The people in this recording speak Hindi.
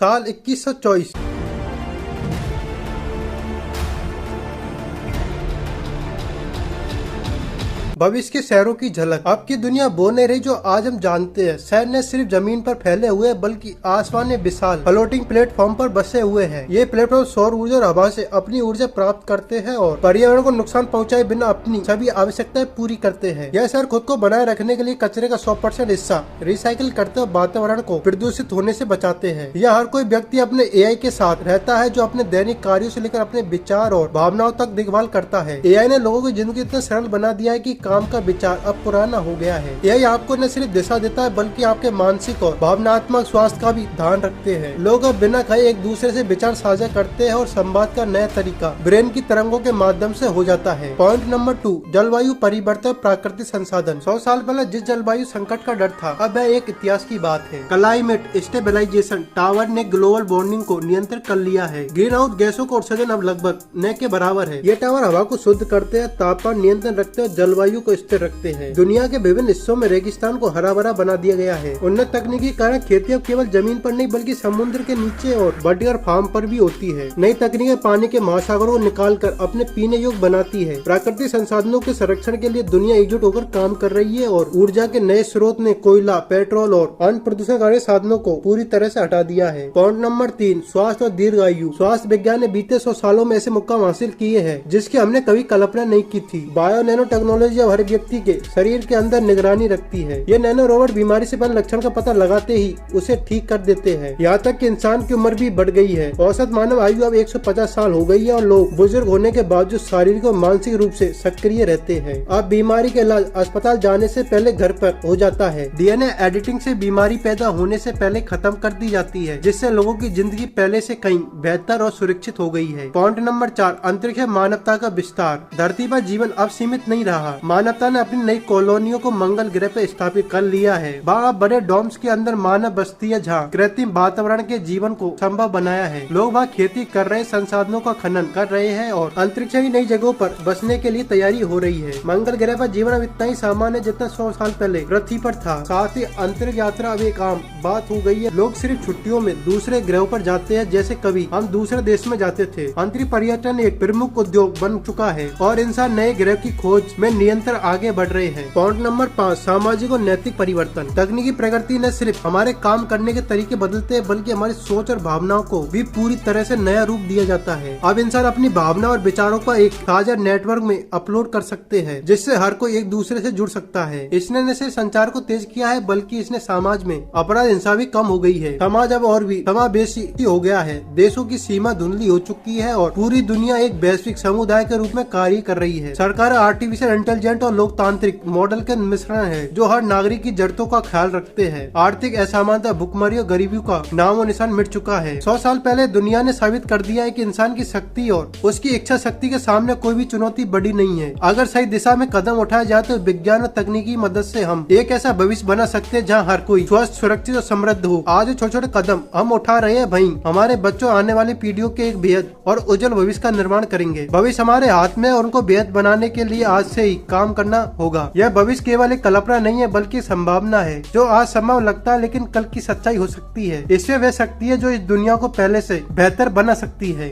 साल 2124। भविष्य के शहरों की झलक। अब की दुनिया वो नहीं रही जो आज हम जानते हैं। शहर न सिर्फ जमीन पर फैले हुए बल्कि आसमान में विशाल फ्लोटिंग प्लेटफॉर्म पर बसे हुए हैं। ये प्लेटफॉर्म सौर ऊर्जा और हवा से अपनी ऊर्जा प्राप्त करते हैं और पर्यावरण को नुकसान पहुंचाए बिना अपनी सभी आवश्यकताएं पूरी करते हैं। यह शहर खुद को बनाए रखने के लिए कचरे का 100% हिस्सा रिसाइकिल करते हुए वातावरण को प्रदूषित होने से बचाते हैं। यह हर कोई व्यक्ति अपने AI के साथ रहता है जो अपने दैनिक कार्यों से लेकर अपने विचार और भावनाओं तक देखभाल करता है। AI ने लोगों की जिंदगी इतना सरल बना दिया है कि काम का विचार अब पुराना हो गया है। यही आपको न सिर्फ दिशा देता है बल्कि आपके मानसिक और भावनात्मक स्वास्थ्य का भी ध्यान रखते हैं। लोग अब बिना कहे एक दूसरे से विचार साझा करते हैं और संवाद का नया तरीका ब्रेन की तरंगों के माध्यम से हो जाता है। पॉइंट नंबर 2, जलवायु परिवर्तन, प्राकृतिक संसाधन। 100 साल पहले जिस जलवायु संकट का डर था अब वह एक इतिहास की बात है। क्लाइमेट स्टेबलाइजेशन टावर ने ग्लोबल वार्मिंग को नियंत्रित कर लिया है। ग्रीन हाउस गैसों का उत्सर्जन अब लगभग न के बराबर है। ये टावर हवा को शुद्ध करते हैं, तापमान नियंत्रण रखते हैं और जलवायु को स्थिर रखते हैं। दुनिया के विभिन्न हिस्सों में रेगिस्तान को हरा भरा बना दिया गया है। उन्नत तकनीकी के कारण खेती अब केवल जमीन पर नहीं बल्कि समुद्र के नीचे और वर्टिकल फार्म पर भी होती है। नई तकनीकें पानी के महासागरों को निकाल कर अपने पीने योग्य बनाती है। प्राकृतिक संसाधनों के संरक्षण के लिए दुनिया एकजुट होकर काम कर रही है और ऊर्जा के नए स्रोत ने कोयला, पेट्रोल और अन्य प्रदूषणकारी साधनों को पूरी तरह से हटा दिया है। पॉइंट नंबर 3, स्वास्थ्य और दीर्घायु। स्वास्थ्य विज्ञान ने बीते 100 सालों में ऐसे मुकाम हासिल किए हैं जिसकी हमने कभी कल्पना नहीं की थी। बायो नैनो टेक्नोलॉजी अब हर व्यक्ति के शरीर के अंदर निगरानी रखती है। ये नैनो रोबोट बीमारी से पहले लक्षण का पता लगाते ही उसे ठीक कर देते हैं। यहाँ तक कि इंसान की उम्र भी बढ़ गई है। औसत मानव आयु अब 150 साल हो गई है और लोग बुजुर्ग होने के बावजूद शारीरिक और मानसिक रूप से सक्रिय रहते हैं। अब बीमारी का इलाज अस्पताल जाने से पहले घर पर हो जाता है। DNA एडिटिंग से बीमारी पैदा होने से पहले खत्म कर दी जाती है जिससे लोगों की जिंदगी पहले से कहीं बेहतर और सुरक्षित हो गई है। पॉइंट नंबर 4, अंतरिक्ष मानवता का विस्तार। धरती पर जीवन अब सीमित नहीं रहा। मानवता ने अपनी नई कॉलोनियों को मंगल ग्रह पर स्थापित कर लिया है। वहाँ बड़े डोम्स के अंदर मानव बस्ती है जहाँ कृत्रिम वातावरण के जीवन को संभव बनाया है। लोग वहाँ खेती कर रहे, संसाधनों का खनन कर रहे हैं और अंतरिक्ष की नई जगहों पर बसने के लिए तैयारी हो रही है। मंगल ग्रह पर जीवन अब इतना ही सामान्य है जितना 100 साल पहले पृथ्वी पर था। साथ ही अंतरिक्ष यात्रा अब एक आम बात हो गई है। लोग सिर्फ छुट्टियों में दूसरे ग्रहों पर जाते हैं जैसे कभी हम दूसरे देश में जाते थे। अंतरिक्ष पर्यटन एक प्रमुख उद्योग बन चुका है और इंसान नए ग्रह की खोज में निरंतर आगे बढ़ रहे हैं। पॉइंट नंबर 5, सामाजिक और नैतिक परिवर्तन। तकनीकी प्रगति न सिर्फ हमारे काम करने के तरीके बदलते हैं बल्कि हमारी सोच और भावनाओं को भी पूरी तरह से नया रूप दिया जाता है। अब इंसान अपनी भावना और विचारों को एक साझा नेटवर्क में अपलोड कर सकते हैं जिससे हर कोई एक दूसरे से जुड़ सकता है। इसने न सिर्फ संचार को तेज किया है बल्कि इसने समाज में अपराध हिंसा भी कम हो गई है। समाज अब और भी समावेशी हो गया है। देशों की सीमा धुंधली हो चुकी है और पूरी दुनिया एक वैश्विक समुदाय के रूप में कार्य कर रही है। सरकार आर्टिफिशियल इंटेलिजेंस और लोकतांत्रिक मॉडल के मिश्रण है जो हर नागरिक की जरूरतों का ख्याल रखते हैं। आर्थिक असमानता, भुखमरी और गरीबी का नामो निशान मिट चुका है। 100 साल पहले दुनिया ने साबित कर दिया है कि इंसान की शक्ति और उसकी इच्छा शक्ति के सामने कोई भी चुनौती बड़ी नहीं है। अगर सही दिशा में कदम उठाया जाए तो विज्ञान और तकनीकी मदद से हम एक ऐसा भविष्य बना सकते हैं जहाँ हर कोई स्वस्थ, सुरक्षित और समृद्ध हो। आज छोटे छोटे कदम हम उठा रहे हैं भाई हमारे बच्चों आने वाली पीढ़ियों के एक बेहद और उज्जवल भविष्य का निर्माण करेंगे। भविष्य हमारे हाथ में और उनको बेहद बनाने के लिए आज से ही काम करना होगा। यह भविष्य केवल एक कल्पना नहीं है बल्कि संभावना है जो आज संभव लगता है लेकिन कल की सच्चाई हो सकती है। इससे वह शक्ति है जो इस दुनिया को पहले से बेहतर बना सकती है।